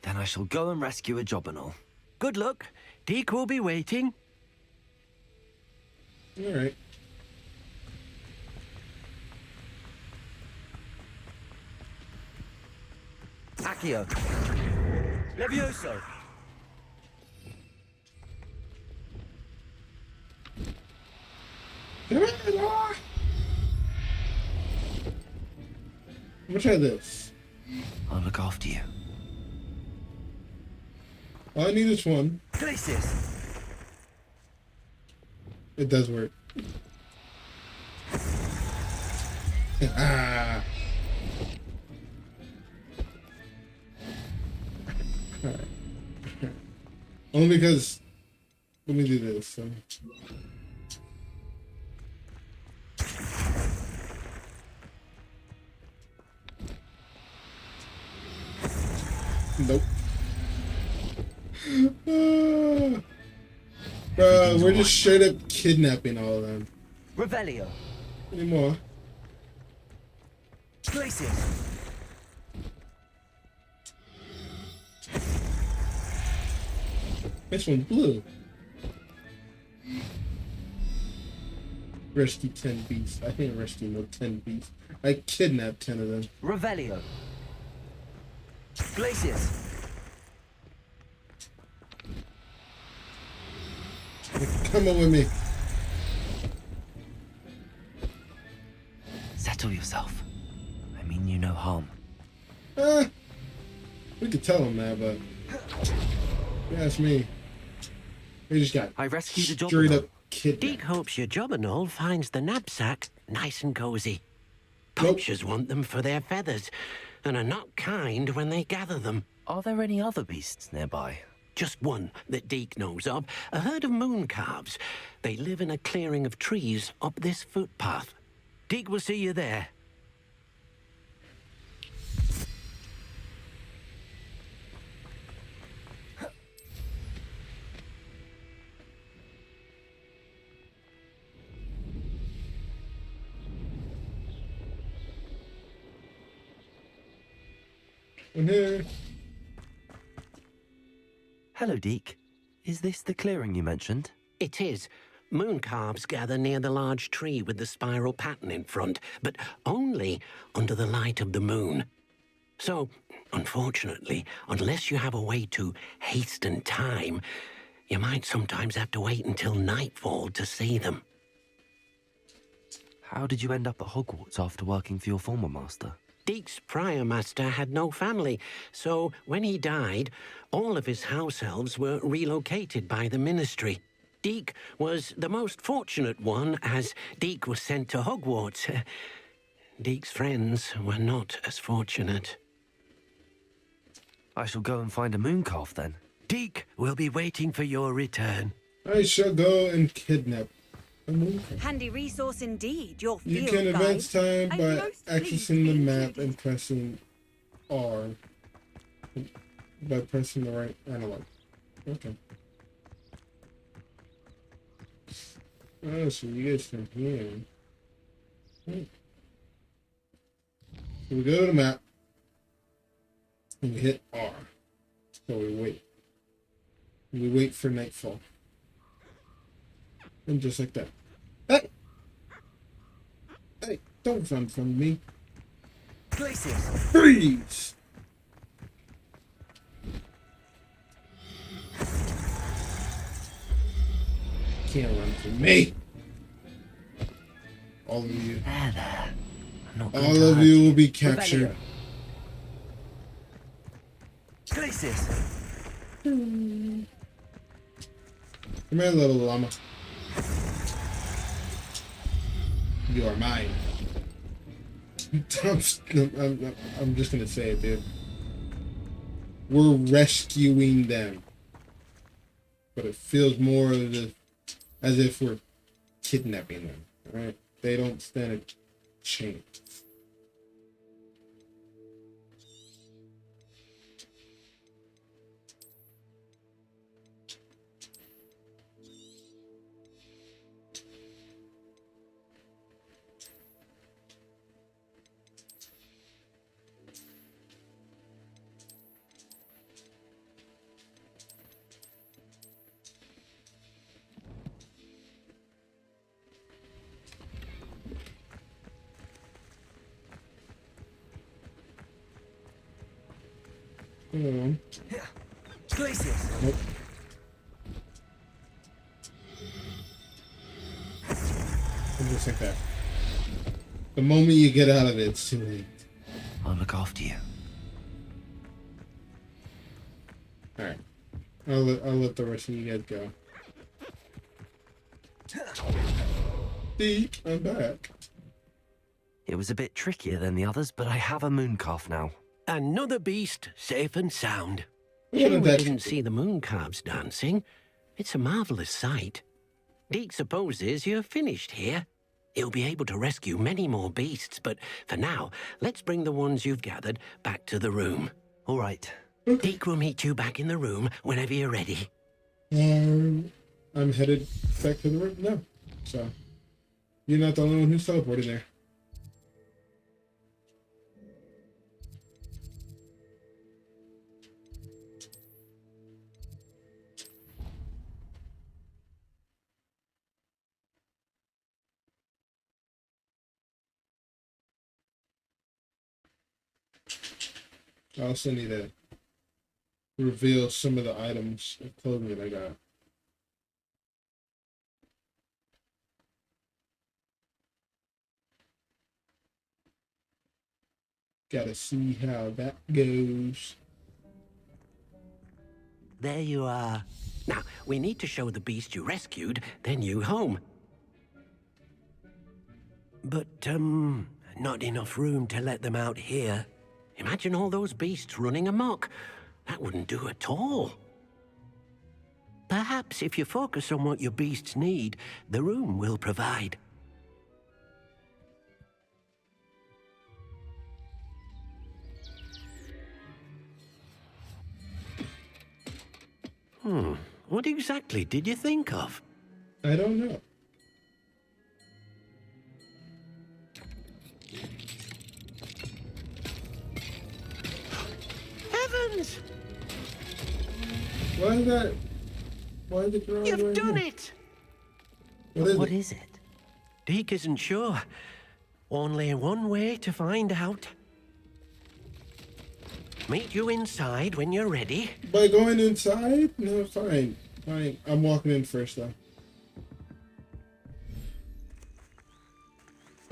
D: Then I shall go and rescue a Jobberknoll.
P: Good luck. Deke will be waiting.
C: All right.
O: Accio. Levioso.
C: I'm gonna try this.
D: I'll look after you.
C: All I need is one.
O: Glacius.
C: It does work. Ah. Alright. Only because let me do this. So. Nope. Bro, we're just straight up kidnapping all of them.
O: Revelio.
C: Any more?
O: Glacius.
C: This one's blue. Rescue 10 beasts. I can't rescue no 10 beasts. I kidnapped 10 of them.
O: Revelio. Glacius.
C: Come on with me.
D: Settle yourself. I mean you no harm.
C: We could tell him that, but you ask me. We just got
D: I rescued a
C: straight
D: Jobberknoll.
C: up kidnapped.
P: Deke hopes your Jobberknoll finds the knapsack nice and cozy. Poachers want them for their feathers and are not kind when they gather them.
D: Are there any other beasts nearby?
P: Just one that Deke knows of, a herd of moon calves. They live in a clearing of trees up this footpath. Deke will see you there.
C: In here.
D: Hello, Deke. Is this the clearing you mentioned?
P: It is. Moon calves gather near the large tree with the spiral pattern in front, but only under the light of the moon. So, unfortunately, unless you have a way to hasten time, you might sometimes have to wait until nightfall to see them.
D: How did you end up at Hogwarts after working for your former master?
P: Deke's prior master had no family, so when he died, all of his house elves were relocated by the ministry. Deke was the most fortunate one, as Deke was sent to Hogwarts. Deke's friends were not as fortunate.
D: I shall go and find a moon calf then.
P: Deke will be waiting for your return.
C: I shall go and kidnap a moon calf.
Q: Handy resource indeed, your field
C: You can
Q: guide.
C: advance time
Q: I'm
C: by
Q: most
C: accessing the map and pressing R. By pressing the right analog. Okay. Oh, so you guys from here. So we go to the map. And we hit R. So we wait. And we wait for nightfall. And just like that. Hey! Hey, don't run from me.
O: Glacius.
C: Freeze! Can't run from me. All of you.
D: There. I'm not going
C: All
D: to
C: of
D: hurt
C: you will be captured.
O: Glacius.
C: Come here, little llama. You are mine. I'm just gonna say it, dude. We're rescuing them. But it feels more as if we're kidnapping them, alright? They don't stand a chance.
O: Glacius.
C: Nope. Just like that. The moment you get out of it, it's too late.
D: I'll look after you.
C: Alright. I'll let the rest of you guys go. See, I'm back.
D: It was a bit trickier than the others, but I have a mooncalf now.
P: Another beast, safe and sound.
C: Yeah,
P: Shame we
C: that's-
P: didn't see the mooncalves dancing. It's a marvelous sight. Deke supposes you're finished here. He'll be able to rescue many more beasts, but for now, let's bring the ones you've gathered back to the room.
D: All right.
P: Deke will meet you back in the room whenever you're ready.
C: I'm headed back to the room now. So, you're not the only one who's teleporting there. I also need to reveal some of the items of clothing that I got. Gotta see how that goes.
P: There you are. Now, we need to show the beast you rescued their new home. But, not enough room to let them out here. Imagine all those beasts running amok. That wouldn't do at all. Perhaps if you focus on what your beasts need, the room will provide. What exactly did you think of?
C: I don't know.
P: Heavens!
C: Why is that? Why is it drawing
P: You've
C: right
P: done
C: here?
P: it!
C: What is
D: it?
P: Deke isn't sure. Only one way to find out. Meet you inside when you're ready.
C: By going inside? No, fine. Fine. I'm walking in first, though.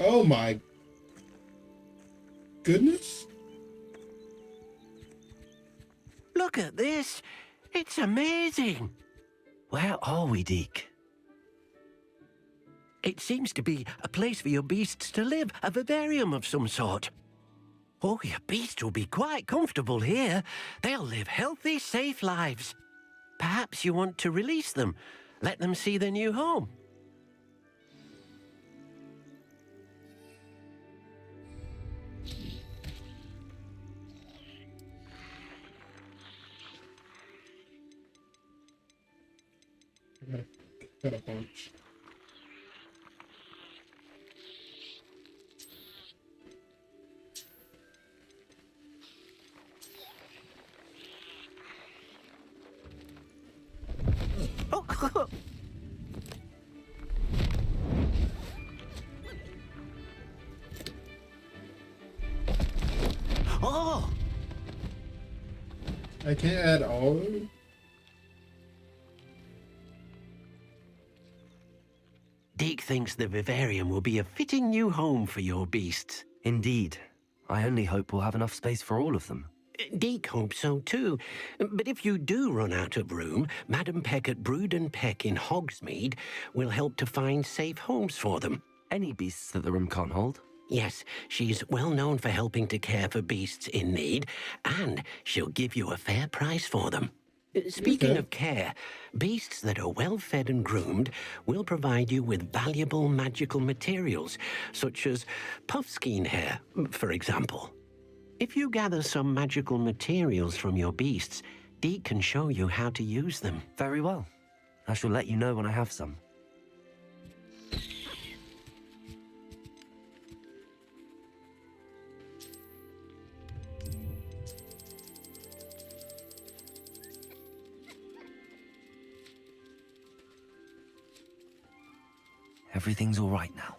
C: Oh my goodness.
P: Look at this. It's amazing.
D: Where are we, Deke?
P: It seems to be a place for your beasts to live, a vivarium of some sort. Oh, your beasts will be quite comfortable here. They'll live healthy, safe lives. Perhaps you want to release them, let them see their new home.
C: Got a bunch.
P: Oh!
C: I can't add all of them?
P: Deke thinks the vivarium will be a fitting new home for your beasts.
D: Indeed. I only hope we'll have enough space for all of them.
P: Deke hopes so too. But if you do run out of room, Madam Peck at Brood and Peck in Hogsmeade will help to find safe homes for them.
D: Any beasts that the room can't hold?
P: Yes, she's well known for helping to care for beasts in need, and she'll give you a fair price for them. Speaking of care, beasts that are well fed and groomed will provide you with valuable magical materials, such as puffskein hair, for example. If you gather some magical materials from your beasts, Deke can show you how to use them.
D: Very well. I shall let you know when I have some. Everything's all right now.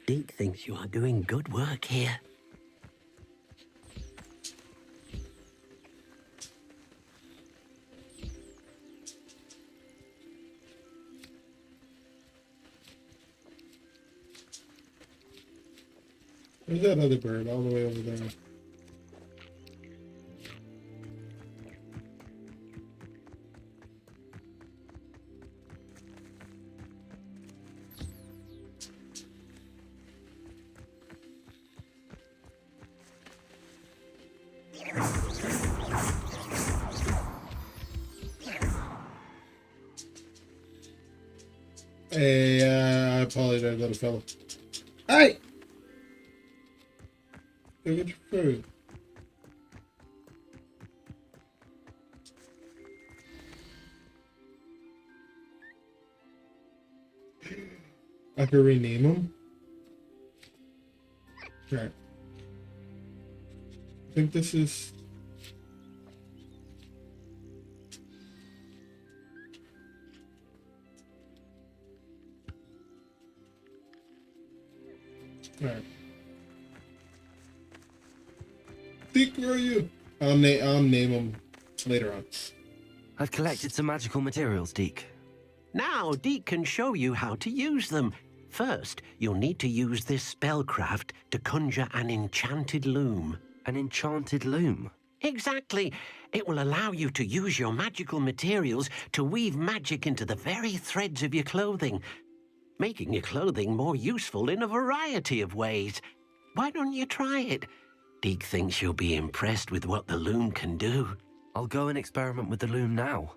P: Deke thinks you are doing good work here.
C: Where's that other bird? All the way over there. Hey, I apologize, little fella. Hey! Go get your food. I can rename them. Right. I think this is... Alright. Deke, where are you? I'll name them later on.
D: I've collected some magical materials, Deke.
P: Now, Deke can show you how to use them. First, you'll need to use this spellcraft to conjure an enchanted loom.
D: An enchanted loom?
P: Exactly. It will allow you to use your magical materials to weave magic into the very threads of your clothing, making your clothing more useful in a variety of ways. Why don't you try it? Deke thinks you'll be impressed with what the loom can do.
D: I'll go and experiment with the loom now.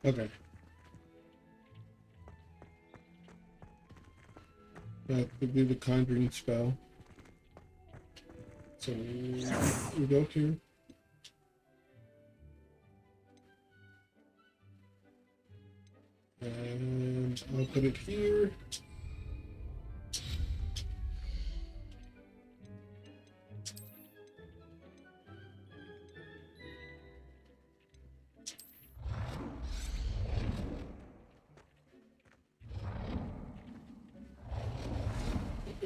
C: Okay. That could be the conjuring spell. So we go here. And I'll put it here.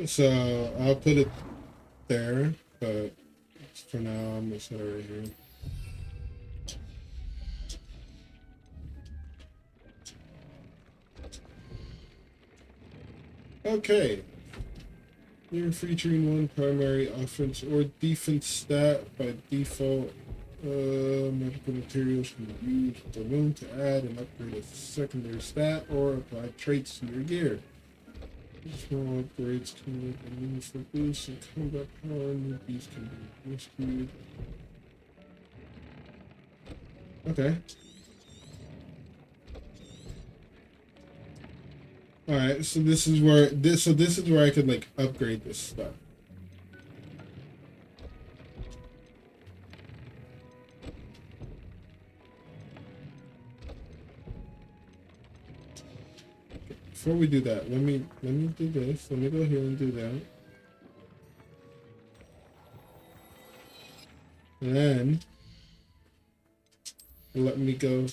C: So I'll put it there, but for now I'm gonna set it right here. Okay. You're featuring one primary offense or defense stat by default. Magical materials can be used with the loom to add and upgrade a secondary stat or apply traits to your gear. Small upgrades can make a meaningful boost in combat power. New beasts can be rescued. Okay. All right. So this is where this is where I could like upgrade this stuff. Before we do that, let me do this. Let me go here and do that. And then let me go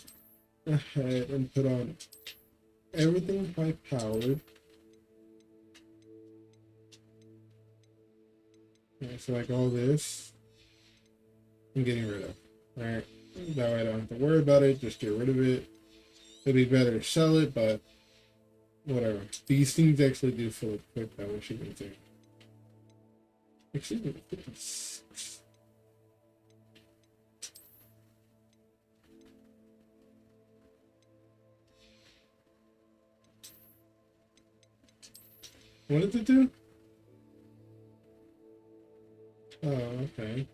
C: ahead and put on everything high powered. Okay, so like all this I'm getting rid of. Alright. That way I don't have to worry about it, just get rid of it. It'd be better to sell it, but whatever. These things actually do fill up quick though, which you can do. Excuse me, 56. What did it do? Oh, okay.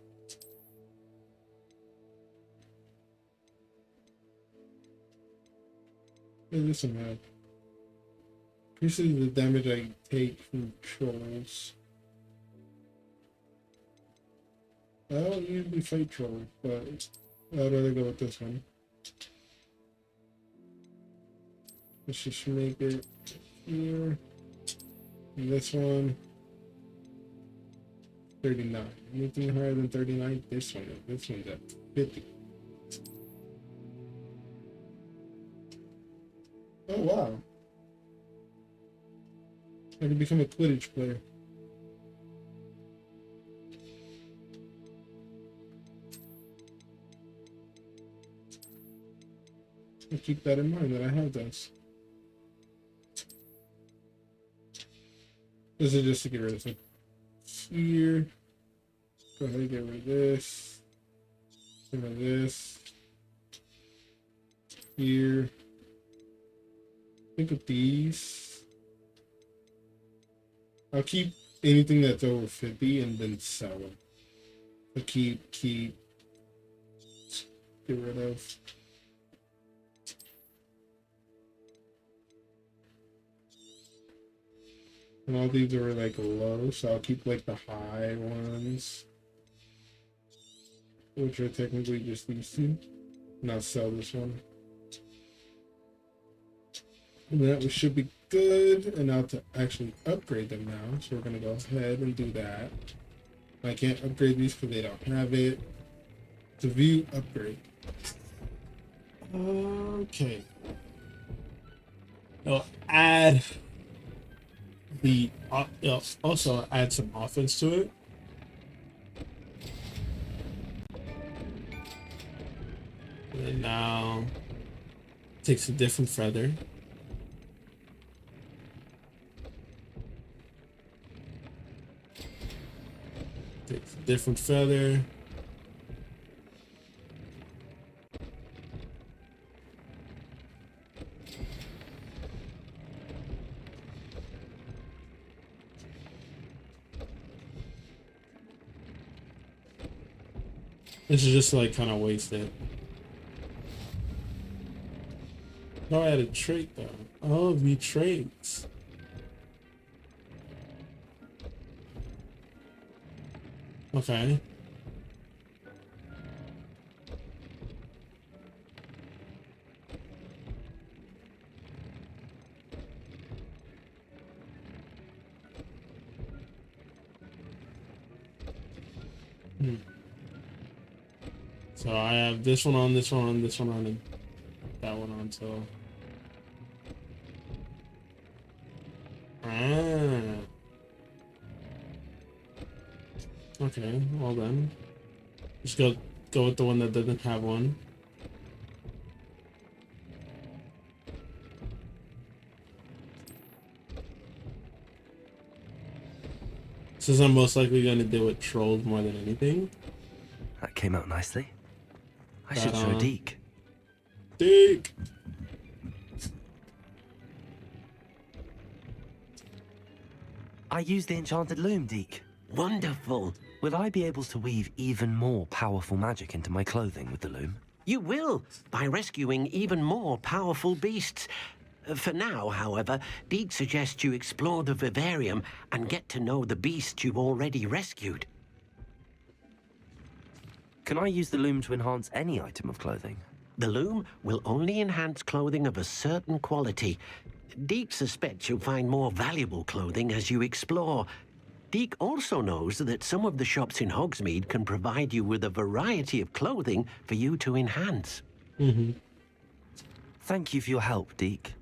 C: What is this map? Increases the damage I take from trolls. I don't usually fight trolls, but I'd rather go with this one. Let's just make it here. And this one, 39. Anything higher than 39? This one. This one's at 50. Oh wow! I can become a Quidditch player. I'll keep that in mind that I have those. This is just to get rid of it. Here. Go ahead and get rid of this. Get rid of this. Here. Think of these. I'll keep anything that's over 50 and then sell them. So keep. Get rid of. And all these are like low, so I'll keep like the high ones, which are technically just these two, and I'll sell this one. And that should be good. And now to actually upgrade them now, so we're gonna go ahead and do that. I can't upgrade these because they don't have it. To view upgrade. Okay. I'll add the also add some offense to it. And then now takes a different feather. Takes a different feather. This is just like kind of wasted. No, I had a trait though. Oh, the traits. Okay. So I have this one on, this one on, this one on, and that one on, so. Okay, well then. Just go with the one that doesn't have one. Since I'm most likely going to deal with trolls more than anything.
D: That came out nicely. I should show Deke.
C: Deke!
D: I used the enchanted loom, Deke.
P: Wonderful.
D: Will I be able to weave even more powerful magic into my clothing with the loom?
P: You will, by rescuing even more powerful beasts. For now, however, Deke suggests you explore the vivarium and get to know the beasts you've already rescued.
D: Can I use the loom to enhance any item of clothing?
P: The loom will only enhance clothing of a certain quality. Deke suspects you'll find more valuable clothing as you explore. Deke also knows that some of the shops in Hogsmeade can provide you with a variety of clothing for you to enhance.
D: Thank you for your help, Deke.